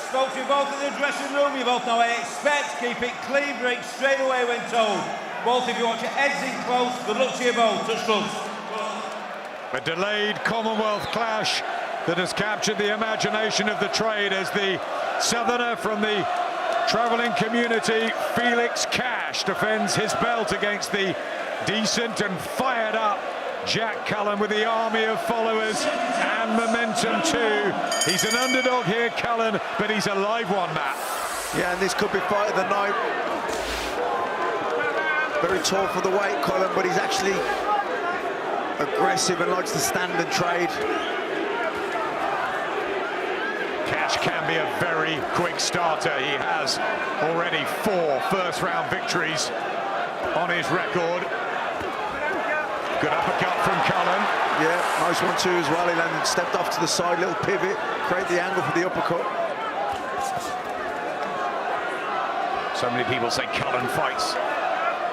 spoke to you both in the dressing room. You both know I expect. Keep it clean, break straight away when told. Both of you watch your heads in close. Good luck to you both. Touch gloves. A delayed Commonwealth clash that has captured the imagination of the trade as the southerner from the travelling community, Felix Cash, defends his belt against the decent and fired up Jack Cullen with the army of followers and momentum too. He's an underdog here, Cullen, but he's a live one, Matt. Yeah, and this could be fight of the night. Very tall for the weight, Cullen, but he's actually aggressive and likes to stand and trade. Cash can be a very quick starter. He has already 4 first-round victories on his record. Good uppercut from Cullen. Yeah, nice one too as well. He landed, stepped off to the side, little pivot, create the angle for the uppercut. So many people say Cullen fights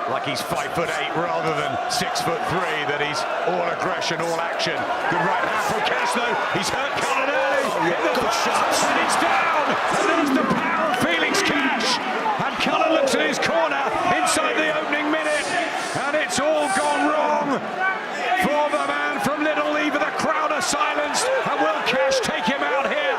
like he's 5'8" rather than 6'3", that he's all aggression, all action. Good right hand from Cash though. He's hurt Cullen early. Oh, yeah, good shots. And he's down. And there's the power of Felix Cash. And Cullen looks at his corner inside the opening minute. And it's all gone wrong for the man from Little Lever. The crowd are silenced. And will Cash take him out here?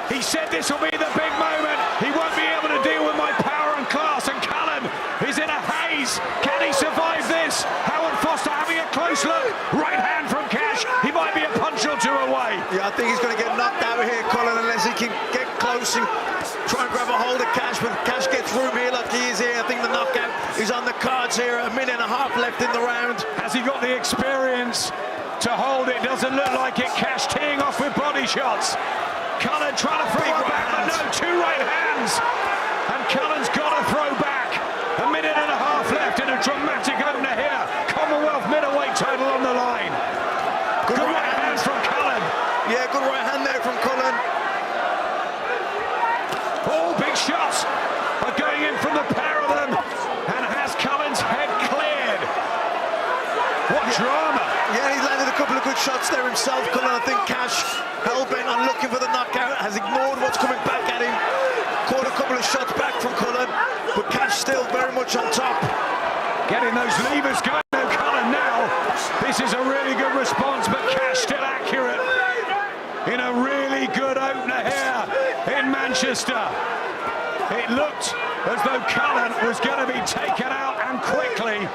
He said this will be the big moment. He won't be able to deal with my power and class. And Cullen is in a haze. Can he survive this? Howard Foster having a close look. Right hand from Cash. He might be a punch or two away. Yeah, I think he's going to get knocked out here, Cullen, unless he can get close and try and grab a hold of Cash. But Cash gets room here like he is here. I think the knockout is on the cards here. 1.5 minutes left in the round. Has he got the experience to hold it? Doesn't look like it. Cash teeing off with body shots. Cullen trying to throw it back, but no, 2 right hands. And Cullen's got to throw back. 1.5 minutes left in a dramatic opener here. Commonwealth middleweight title on the line. Good right hands from Cullen. Yeah, good right hand there from Cullen. All big shots are going in from the pair of them. And has Cullen's head cleared. What drama. Yeah, he's landed a couple of good shots there himself, Cullen. I think Cash, hell-bent on looking for the knockout, has ignored what's coming back at him. Caught a couple of shots back from Cullen, but Cash still very much on top. Getting those levers going, though, Cullen now. This is a really good response, but Cash still accurate. In a really good opener here in Manchester. It looked as though Cullen was going to be taken out, and quickly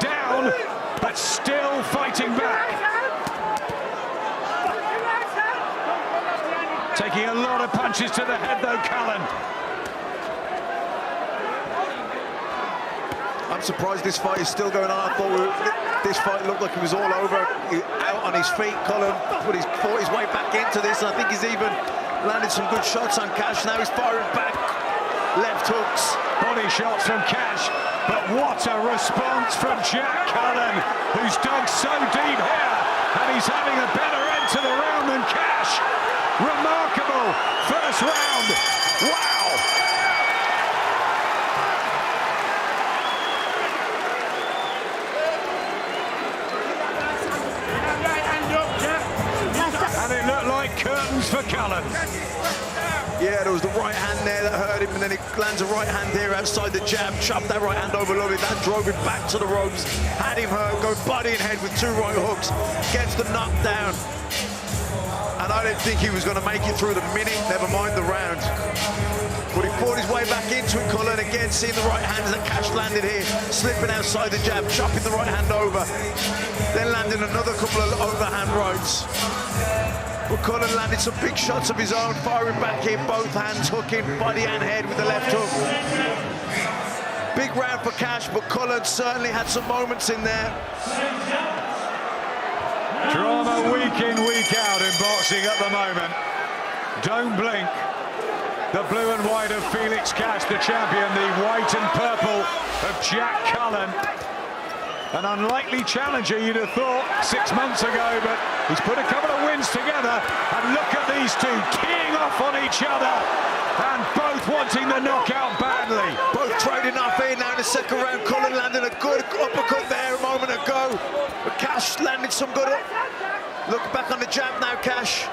down, but still fighting back. Taking a lot of punches to the head though, Cullen. I'm surprised this fight is still going on. I thought this fight looked like it was all over. Out on his feet, Cullen fought his way back into this, and I think he's even landed some good shots on Cash. Now he's firing back. Left hooks. Body shots from Cash, but what a response from Jack Cullen, who's dug so deep here, and he's having a better end to the round than Cash. Remarkable first round. Wow. And it looked like curtains for Cullen. Yeah, there was the right hand there that hurt him, and then he lands a right hand there outside the jab, chopped that right hand over lovely. That drove him back to the ropes, had him hurt, go body and head with 2 right hooks, gets the knockdown. And I didn't think he was going to make it through the minute, never mind the round. But he fought his way back into it, Cullen, again, seeing the right hands that Cash landed here, slipping outside the jab, chopping the right hand over, then landing another couple of overhand rights. But Cullen landed some big shots of his own, firing back in, both hands, hooking, body and head with the left hook. Big round for Cash, but Cullen certainly had some moments in there. Drama week in, week out in boxing at the moment. Don't blink. The blue and white of Felix Cash, the champion, the white and purple of Jack Cullen. An unlikely challenger, you'd have thought, 6 months ago, but he's put a couple of wins together. And look at these two keying off on each other, and both wanting the knockout badly. Both trading off here now in the second round. Cullen landed a good uppercut there a moment ago, but Cash landed some good. Look back on the jab now, Cash.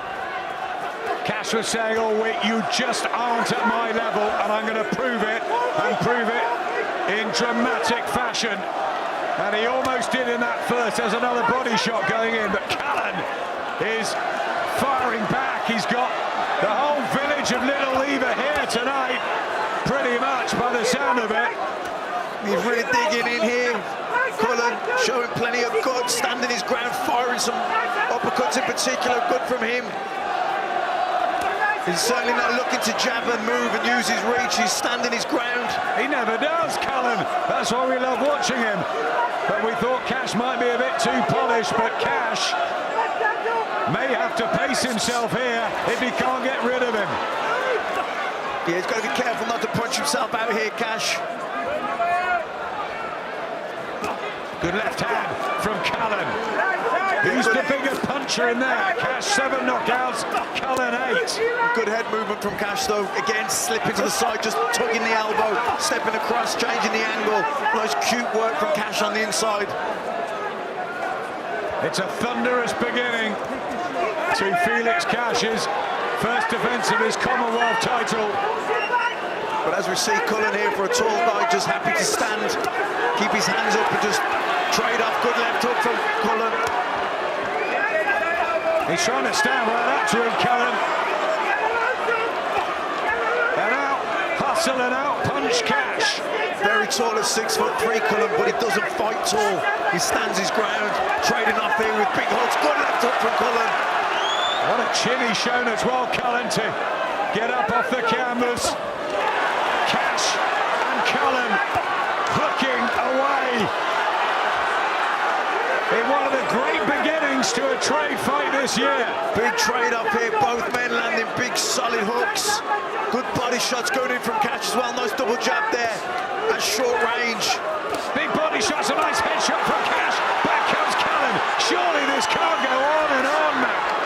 Cash was saying all week, you just aren't at my level, and I'm going to prove it, and prove it in dramatic fashion. And he almost did in that first. There's another body shot going in, but Cullen is firing back. He's got the whole village of Little Lever here tonight, pretty much by the sound of it. He's really digging in here. Cullen showing plenty of guts, standing his ground, firing some uppercuts in particular. Good from him. He's certainly not looking to jab and move and use his reach. He's standing his ground. He never does, Cullen. That's why we love watching him. But we thought Cash might be a bit too polished, but Cash may have to pace himself here if he can't get rid of him. Yeah, he's got to be careful not to punch himself out here, Cash. Good left hand from Cullen. Who's the bigger puncher in there? Cash 7 knockouts, Cullen 8. Good head movement from Cash though. Again, slipping to the side, just tugging the elbow, stepping across, changing the angle. Nice cute work from Cash on the inside. It's a thunderous beginning to Felix Cash's first defence of his Commonwealth title. But as we see Cullen here, for a tall guy, just happy to stand, keep his hands up and just trade off. Good left hook from Cullen. He's trying to stand right up to him, Cullen. And out, hustle and out, punch Cash. Very tall at 6'3", Cullen, but he doesn't fight tall. He stands his ground, trading off here with big hooks. Good left hook from Cullen. What a chin he's shown as well, Cullen, to get up off the canvas. Cash and Cullen looking away in one of the great beginnings to a trade fight this year. Big trade up here, both men landing big solid hooks. Good body shots going in from Cash as well. Nice double jab there at short range. Big body shots, a nice headshot from Cash. Back comes Cullen. Surely this can't go on and on, Matt.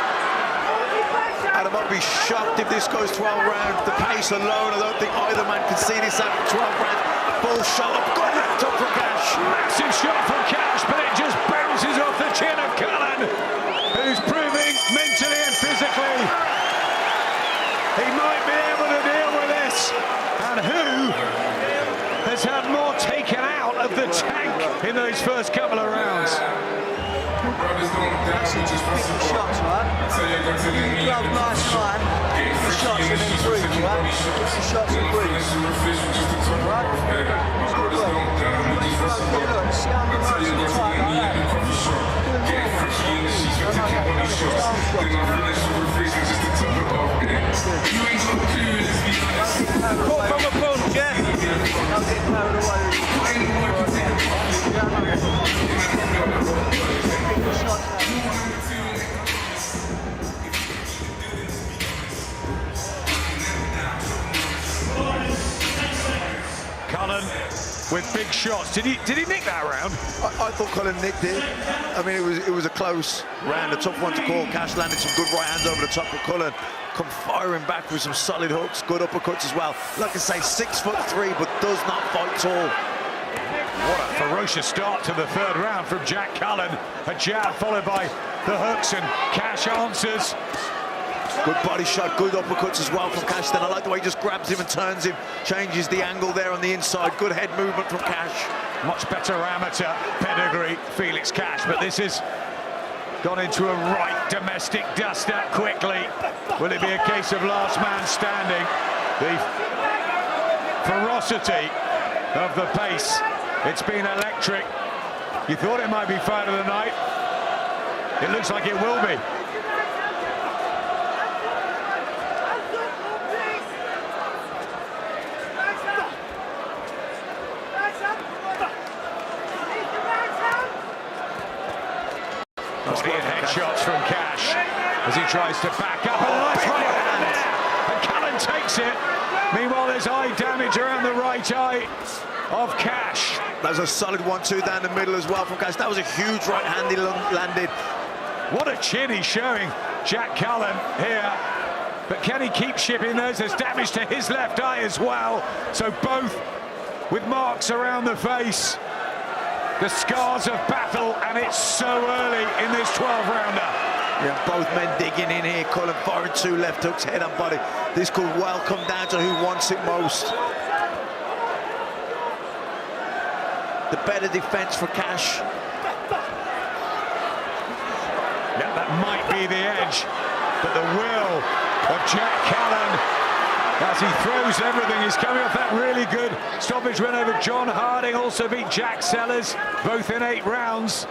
Adam, I'd be shocked if this goes 12 rounds. The pace alone, I don't think either man can see this after 12 rounds. Full shot up, good left hook from Cash. Massive shot from Cash, but it just bounces off the chin of Cullen, who's proving mentally and physically he might be able to deal with this. And who has had more taken out of the tank in those first couple of rounds? Actually, just pick the shots, right? You grab nice line, pick the shots and then breathe, right? Pick the shots and breathe. Right? Good work. Look, stand nice and tight like that. Caught from a punch, yeah? I'm getting carried away. Pick the shots now. Cullen with big shots. Did he nick that round? I thought Cullen nicked it. I mean, it was a close round, a tough one to call. Cash landed some good right hands over the top of Cullen. Come firing back with some solid hooks, good uppercuts as well. Like I say, 6'3", but does not fight tall. What a ferocious start to the third round from Jack Cullen. A jab followed by the hooks, and Cash answers. Good body shot, good uppercuts as well from Cash. Then I like the way he just grabs him and turns him, changes the angle there on the inside. Good head movement from Cash. Much better amateur pedigree, Felix Cash, but this has gone into a right domestic dust-up quickly. Will it be a case of last man standing? The ferocity of the pace. It's been electric. You thought it might be fight of the night. It looks like it will be. Body and headshots from Cash as he tries to back up. A nice right hand there, and Cullen takes it. Meanwhile, there's eye damage around the right eye of Cash. That's a solid 1-2 down the middle as well from Cash. That was a huge right hand he landed. What a chin he's showing, Jack Cullen here. But can he keep shipping those? There's damage to his left eye as well. So both with marks around the face. The scars of battle, and it's so early in this 12-rounder. Yeah, both men digging in here. Cullen firing 2 left hooks, head and body. This could well come down to who wants it most. The better defense for Cash. Yeah, that might be the edge, but the will of Jack Cullen as he throws everything. He's coming off that really good stoppage win over John Harding, also beat Jack Sellers, both in 8 rounds.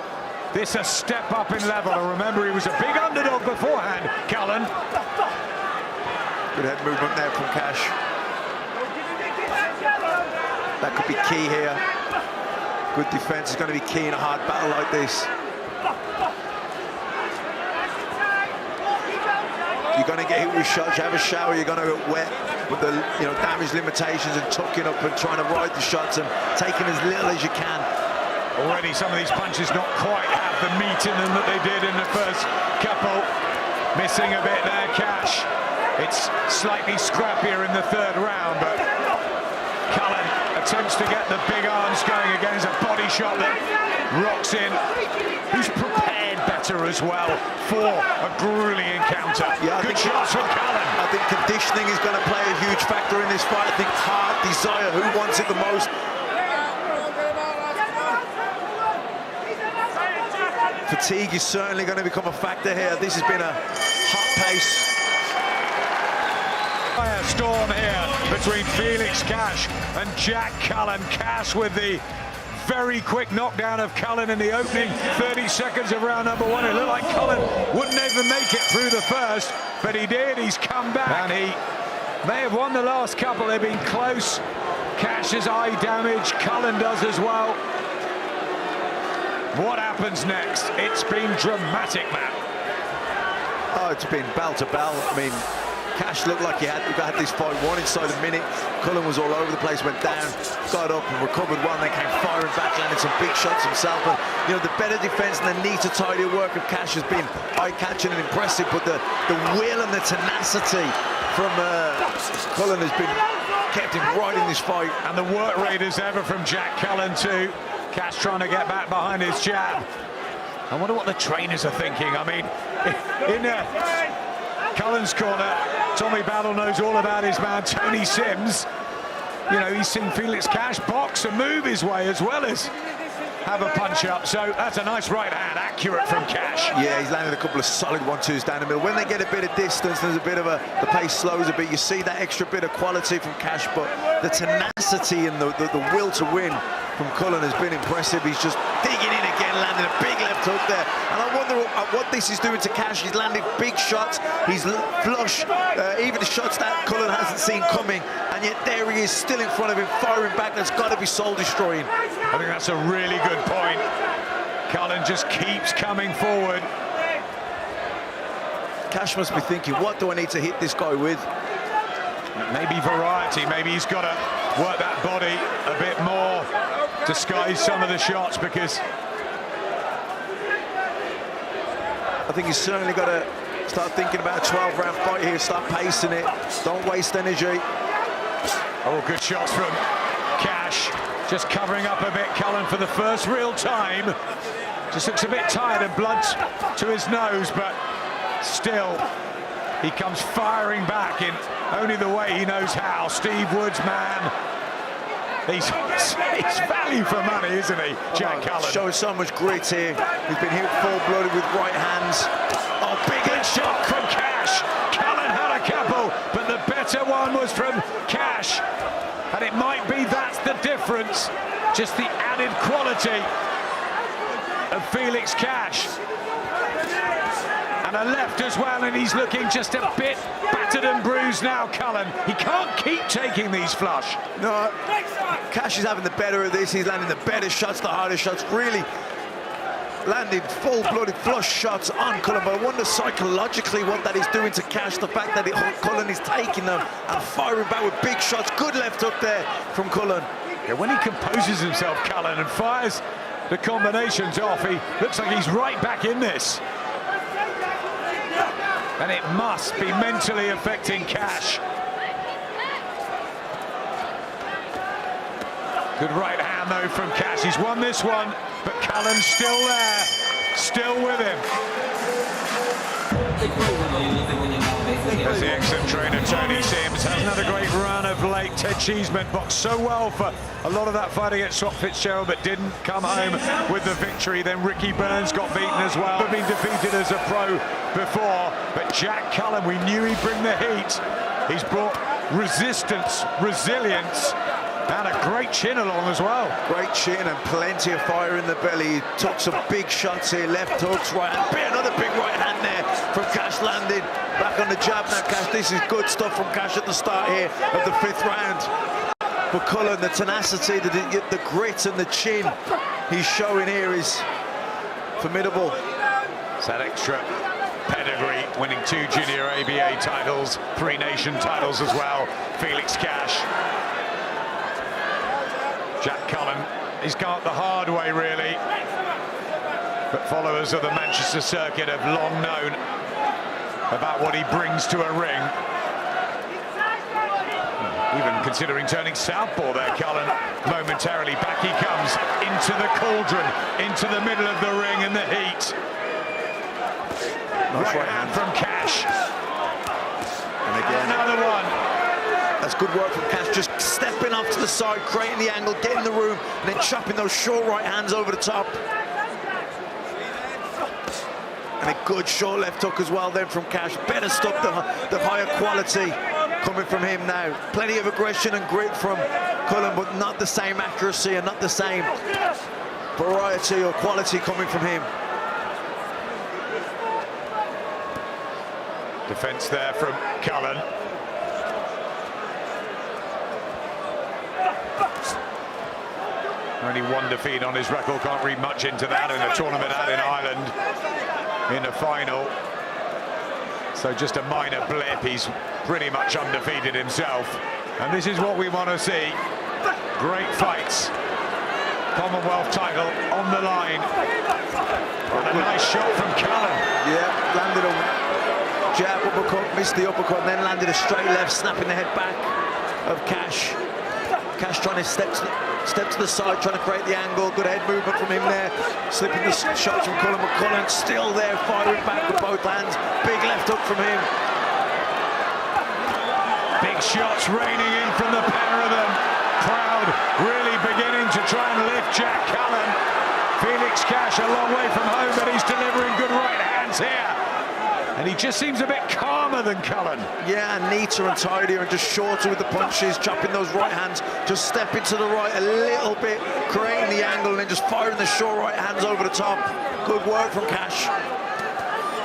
This a step up in level, and remember, he was a big underdog beforehand, Cullen. Good head movement there from Cash. That could be key here. Good defense is going to be key in a hard battle like this. You're going to get hit with shots, you have a shower, you're going to get wet with the damage limitations and tucking up and trying to ride the shots and taking as little as you can. Already some of these punches not quite have the meat in them that they did in the first couple. Missing a bit there, Cash. It's slightly scrappier in the 3rd round, but Cullen attempts to get the big arms going against a body shot that rocks in. Who's prepared better as well for a grueling encounter. Yeah, good shots from Cullen. I think conditioning is going to play a huge factor in this fight. I think heart, desire, who wants it the most. Fatigue is certainly going to become a factor here. This has been a hot pace. A storm here between Felix Cash and Jack Cullen. Cash with the very quick knockdown of Cullen in the opening 30 seconds of round number 1. It looked like Cullen wouldn't even make it through the first, but he did. He's come back, and he may have won the last couple. They've been close. Cash's eye damage, Cullen does as well. What happens next? It's been dramatic, man. Oh, it's been bell to bell. I mean, Cash looked like he had this fight won inside a minute. Cullen was all over the place, went down, got up and recovered one, then came firing back, landed some big shots himself. And, the better defense and the neater, tidier work of Cash has been eye-catching and impressive, but the will and the tenacity from Cullen has been kept him right in this fight. And the work rate is ever from Jack Cullen too. Cash trying to get back behind his jab. I wonder what the trainers are thinking. I mean, in Cullen's corner, Tommy Battle knows all about his man, Tony Sims. He's seen Felix Cash box and move his way as well as have a punch up. So that's a nice right hand, accurate from Cash. Yeah, he's landed a couple of solid 1-2s down the middle. When they get a bit of distance, there's a bit of the pace slows a bit. You see that extra bit of quality from Cash, but the tenacity and the will to win from Cullen has been impressive. He's just digging in again, landing a big left hook there. And I wonder what this is doing to Cash. He's landing big shots. He's flush, even the shots that Cullen hasn't seen coming. And yet there he is, still in front of him, firing back. That's got to be soul-destroying. I think that's a really good point. Cullen just keeps coming forward. Cash must be thinking, what do I need to hit this guy with? Maybe variety. Maybe he's got to work that body a bit more, disguise some of the shots, because I think he's certainly got to start thinking about a 12-round fight here, start pacing it, don't waste energy. Oh, good shots from Cash, just covering up a bit Cullen for the first real time. Just looks a bit tired and blood to his nose, but still he comes firing back in only the way he knows how. Steve Wood's man. He's value for money, isn't he, Jack Cullen? Showing so much grit here. He's been hit full-blooded with right hands. Oh, big shot from Cash. Cullen had a couple, but the better one was from Cash. And it might be that's the difference. Just the added quality of Felix Cash. And a left as well, and he's looking just a bit battered and bruised now, Cullen. He can't keep taking these flush. No, Cash is having the better of this. He's landing the better shots, the harder shots, really landing full-blooded flush shots on Cullen. But I wonder psychologically what that is doing to Cash, the fact that Cullen is taking them and firing back with big shots. Good left hook there from Cullen. Yeah, when he composes himself, Cullen, and fires the combinations off, he looks like he's right back in this. And it must be mentally affecting Cash. Good right hand, though, from Cash. He's won this one, but Cullen's still there, still with him. As the excellent trainer Tony Sims hasn't had a great run of late. Ted Cheeseman boxed so well for a lot of that fight against Swat Fitzgerald, but didn't come home with the victory. Then Ricky Burns got beaten as well. He'd been defeated as a pro before, but Jack Cullen, we knew he'd bring the heat. He's brought resistance, resilience, and a great chin along as well. Great chin and plenty of fire in the belly. He took some big shots here, left hooks, right hand. Another big right hand there from Cash landing. Back on the jab now, Cash. This is good stuff from Cash at the start here of the 5th round. But Cullen, the tenacity, the grit and the chin he's showing here is formidable. It's that extra pedigree, winning 2 junior ABA titles, 3 nation titles as well. Felix Cash. Jack Cullen, he's gone the hard way really, but followers of the Manchester circuit have long known about what he brings to a ring. Even considering turning southpaw there, Cullen momentarily. Back he comes into the cauldron, into the middle of the ring in the heat. Nice right hand from Cash. And again, another one. That's good work from Cash, just stepping off to the side, creating the angle, getting the room, and then chopping those short right hands over the top. And a good short left hook as well then from Cash. Better stop the higher quality coming from him now. Plenty of aggression and grit from Cullen, but not the same accuracy and not the same variety or quality coming from him. Defense there from Cullen. Only 1 defeat on his record, can't read much into that in a tournament out in Ireland in the final. So just a minor blip, he's pretty much undefeated himself. And this is what we want to see. Great fights. Commonwealth title on the line. And a nice shot from Cullen. Yeah, landed a jab, uppercut, missed the uppercut, and then landed a straight left, snapping the head back of Cash. Cash trying to step to the side, trying to create the angle. Good head movement from him there. Slipping the shots from Cullen, but Cullen still there, firing back with both hands. Big left hook from him. Big shots raining in from the pair of them. Crowd really beginning to try and lift Jack Cullen. Felix Cash a long way from home, but he's delivering good right hands here. And he just seems a bit calmer than Cullen. Yeah, neater and tidier and just shorter with the punches, chopping those right hands, just stepping to the right a little bit, creating the angle and then just firing the short right hands over the top. Good work from Cash.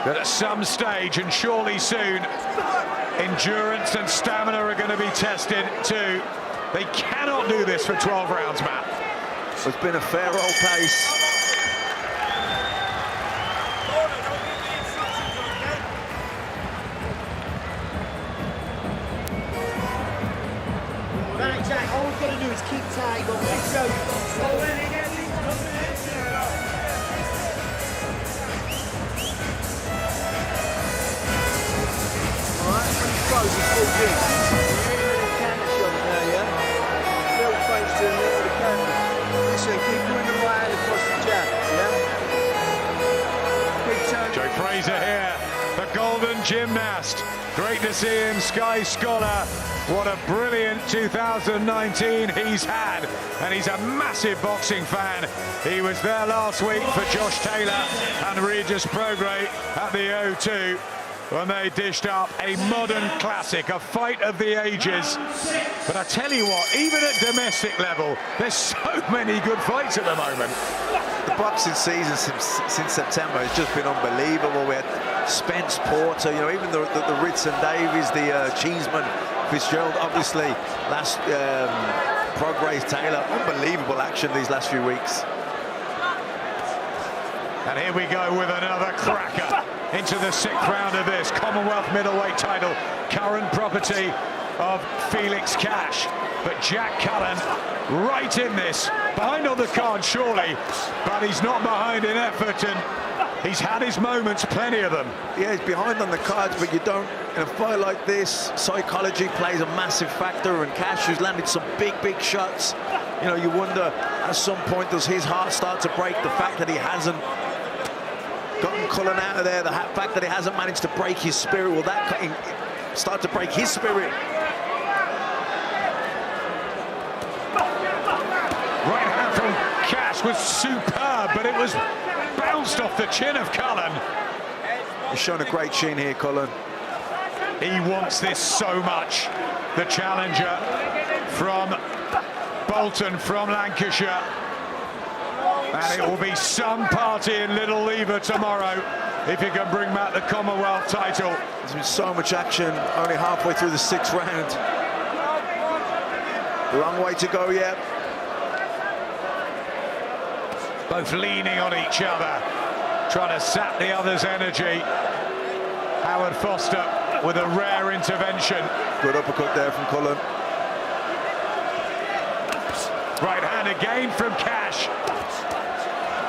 But at some stage, and surely soon, endurance and stamina are going to be tested too. They cannot do this for 12 rounds, Matt. It's been a fair old pace. Right, Jack, all we've got to do is keep tight, go let's go. Alright, when you close, it's full in. You're in the counter shot now, yeah? Little face to the middle of the counter. Listen, keep doing the right hand across the jab, yeah? Big turn. Joe Fraser here, the golden gymnast. Great to see him, Sky Scholar. What a brilliant 2019 he's had, and he's a massive boxing fan. He was there last week for Josh Taylor and Regis Prograis at the O2 when they dished up a modern classic, a fight of the ages. But I tell you what, even at domestic level, there's so many good fights at the moment. The boxing season since September has just been unbelievable. We had Spence Porter, you know, even the Ritz and Davies, the Cheeseman, Fitzgerald, obviously, last Prograis Taylor. Unbelievable action these last few weeks. And here we go with another cracker into the 6th round of this Commonwealth middleweight title, current property of Felix Cash. But Jack Cullen right in this, behind on the card surely, but he's not behind in effort, and he's had his moments, plenty of them. Yeah, he's behind on the cards, but you don't, in a fight like this, psychology plays a massive factor, and Cash, who's landed some big shots, you know, you wonder at some point, does his heart start to break? The fact that he hasn't gotten Cullen out of there. The fact that he hasn't managed to break his spirit, will that start to break his spirit? Right hand from Cash was superb, but it was bounced off the chin of Cullen. He's shown a great chin here, Cullen. He wants this so much. The challenger from Bolton, from Lancashire. And it will be some party in Little Lever tomorrow if he can bring back the Commonwealth title. There's been so much action, only halfway through the 6th round. Long way to go yet. Both leaning on each other, trying to sap the other's energy. Howard Foster with a rare intervention. Good uppercut there from Cullen. Right hand again from Cash.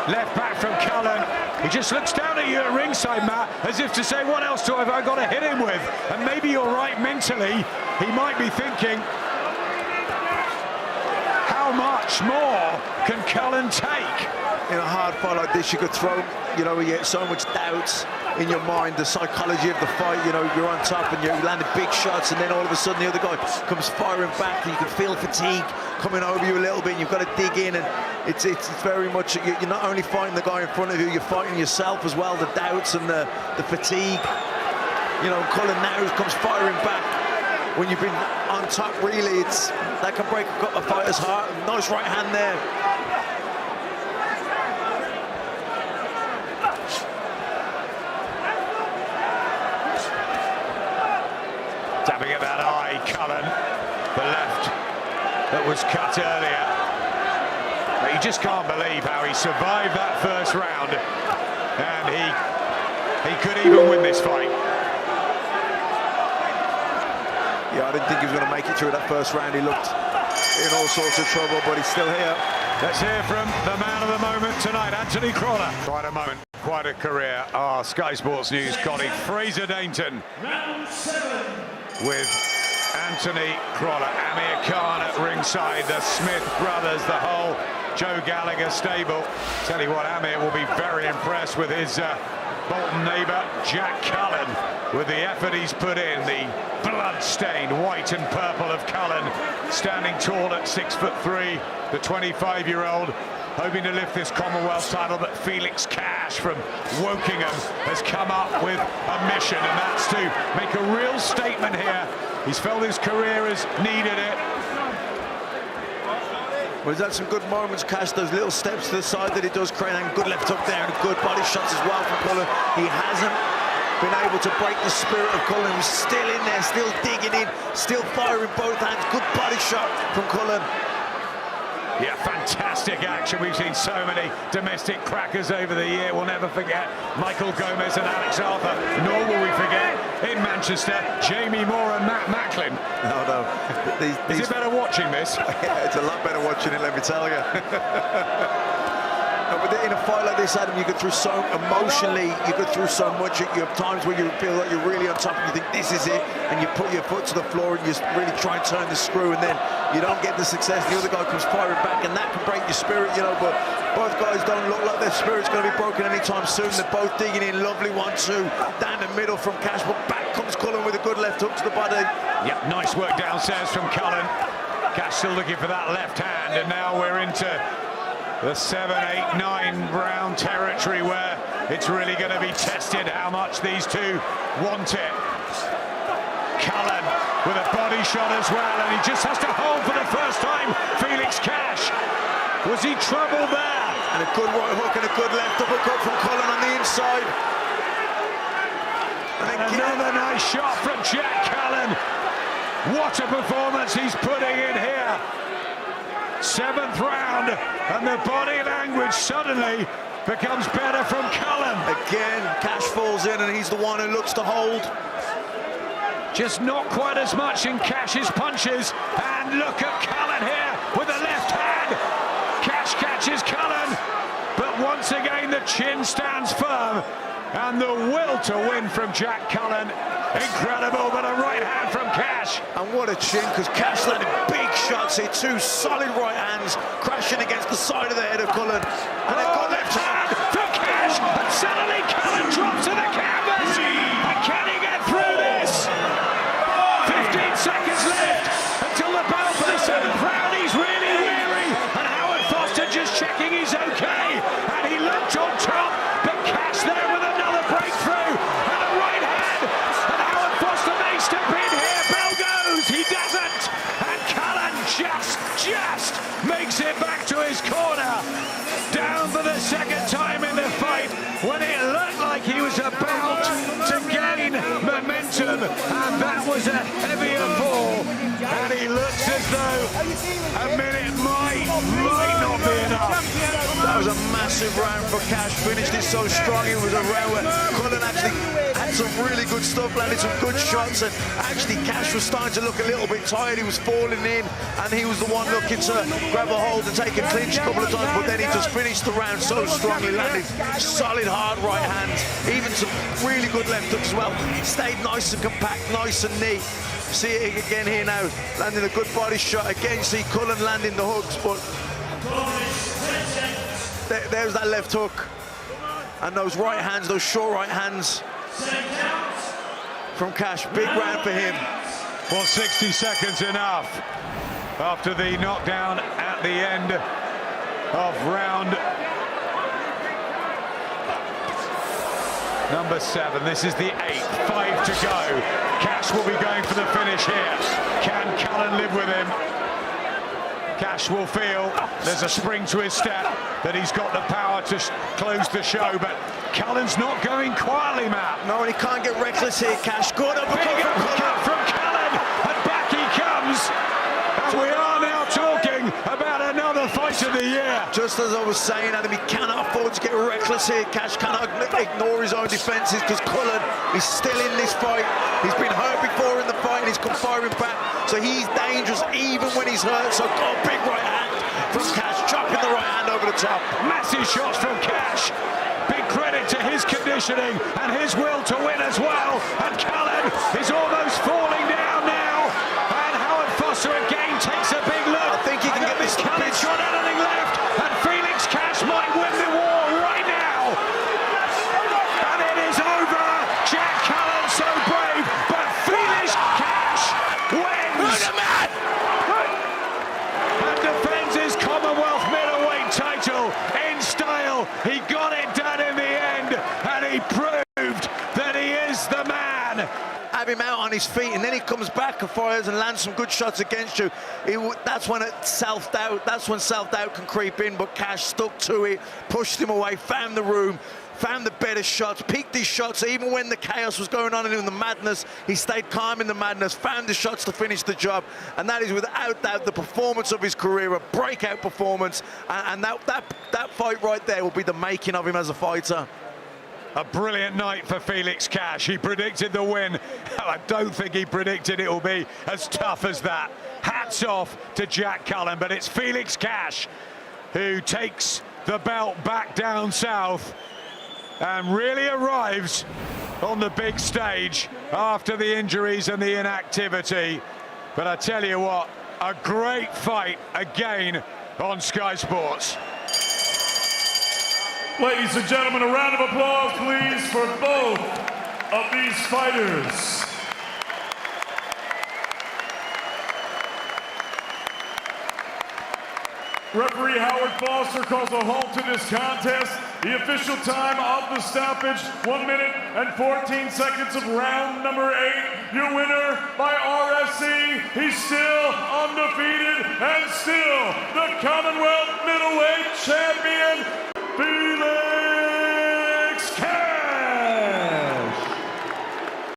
Left back from Cullen. He just looks down at you at ringside, Matt, as if to say, what else have I got to hit him with? And maybe you're right mentally. He might be thinking, how much more can Cullen take? In a hard fight like this, you could throw, you know, you get so much doubts in your mind, the psychology of the fight, you know, you're on top and you landed big shots, and then all of a sudden the other guy comes firing back, and you can feel fatigue coming over you a little bit, and you've got to dig in, and it's very much, you're not only fighting the guy in front of you, you're fighting yourself as well, the doubts and the fatigue. You know, Cullen now comes firing back. When you've been on top, really, that can break a fighter's heart. Nice right hand there. Tapping at that eye, Cullen, the left that was cut earlier. But you just can't believe how he survived that first round, and he could even win this fight. Yeah, I didn't think he was going to make it through that first round. He looked in all sorts of trouble, but he's still here. Let's hear from the man of the moment tonight, Anthony Crawler. Quite a moment, quite a career. Sky Sports News colleague Fraser Dainton with Anthony Crawler, Amir Khan at ringside, the Smith brothers, the whole Joe Gallagher stable. Tell you what, Amir will be very impressed with his Bolton neighbour, Jack Cullen, with the effort he's put in, the blood-stained white and purple of Cullen, standing tall at 6'3", the 25-year-old, hoping to lift this Commonwealth title. But Felix Cash from Wokingham has come up with a mission, and that's to make a real statement here. He's felt his career has needed it. Well, he's had some good moments, Cash, those little steps to the side that he does create, and good left hook there, and good body shots as well from Cullen. He hasn't been able to break the spirit of Cullen. He's still in there, still digging in, still firing both hands. Good body shot from Cullen. Yeah, fantastic action. We've seen so many domestic crackers over the year. We'll never forget Michael Gomez and Alex Arthur, nor will we forget in Manchester Jamie Moore and Matt Macklin. No. Is it better watching this? Yeah, it's a lot better watching it, let me tell you. No, but in a fight like this, Adam, you go through so emotionally, you go through so much. You have times where you feel like you're really on top and you think this is it, and you put your foot to the floor and you really try and turn the screw, and then you don't get the success. The other guy comes firing back, and that can break your spirit, you know. But both guys don't look like their spirit's going to be broken anytime soon. They're both digging in, lovely 1-2 down the middle from Cash, but back comes Cullen with a good left hook to the body. Yep, nice work downstairs from Cullen. Cash still looking for that left hand, and now we're into the 7, 8, 9 round territory where it's really going to be tested how much these two want it. Cullen with a body shot as well, and he just has to hold for the first time. Felix Cash, was he troubled there? And a good right hook and a good left uppercut from Cullen on the inside. And another nice shot from Jack Cullen. What a performance he's putting in here. 7th round, and the body language suddenly becomes better from Cullen. Again, Cash falls in, and he's the one who looks to hold. Just not quite as much in Cash's punches, and look at Cullen here with the left hand. Cash catches Cullen, but once again the chin stands firm, and the will to win from Jack Cullen. Incredible, but a right hand from Cash. And what a chin, because Cash landed big shots here. 2 solid right hands crashing against the side of the head of Cullen. And a good left hand from Cash, and suddenly Cullen Cullen, and that was a heavier fall. And he looks as though a minute might not be enough. That was a massive round for Cash. Finished it so strong. It was a round where Cullen actually had some really good stuff, landed some good shots, and actually Cash was starting to look a little bit tired. He was falling in, and he was the one looking to grab a hold and take a clinch a couple of times, but then he just finished the round so strongly, landed solid hard right hands, even some really good left hooks as well. Stayed nice and compact, nice and neat. See it again here now, landing a good body shot. Again, see Cullen landing the hooks, but there's that left hook. And those right hands, those short right hands from Cash. Big round for him. Well, 60 seconds enough after the knockdown at the end of round number 7. This is the 8th, 5 to go. Cash will be going for the finish here. Can Cullen live with him? Cash will feel there's a spring to his step, that he's got the power to close the show, but Cullen's not going quietly, Matt. No, and he can't get reckless here, Cash. Good uppercut from Cullen, and back he comes. And we are now talking about another fight of the year. Just as I was saying, Adam, he cannot afford to get reckless here. Cash cannot ignore his own defences, because Cullen is still in this fight. He's been hurt before in the fight, and he's come firing back. So he's dangerous even when he's hurt. So big right hand from Cash, chopping the right hand over the top. Massive shots from Cash. Big credit to his conditioning and his will to win as well. And Cullen is almost falling down now. And Howard Foster again takes a big look. I think he can get this. Cullen's got anything left, and Felix Cash might win the war right now. And it is over. Jack Cullen so brave, but Felix Cash wins. And defends his Commonwealth middleweight title in style. He got it done in the end, and he proved that he is the man. Have him out on his feet, and then he comes back and fires and lands some good shots against you. That's when self-doubt can creep in, but Cash stuck to it, pushed him away, found the room, found the better shots, peaked his shots. Even when the chaos was going on and in the madness, he stayed calm in the madness, found the shots to finish the job, and that is without doubt the performance of his career, a breakout performance, and that fight right there will be the making of him as a fighter. A brilliant night for Felix Cash. He predicted the win. I don't think he predicted it will be as tough as that. Hats off to Jack Cullen, but it's Felix Cash who takes the belt back down south and really arrives on the big stage after the injuries and the inactivity. But I tell you what, a great fight again on Sky Sports. Ladies and gentlemen, a round of applause, please, for both of these fighters. Referee Howard Foster calls a halt to this contest. The official time of the stoppage, 1 minute and 14 seconds of round number 8. Your winner by RFC. He's still undefeated and still the Commonwealth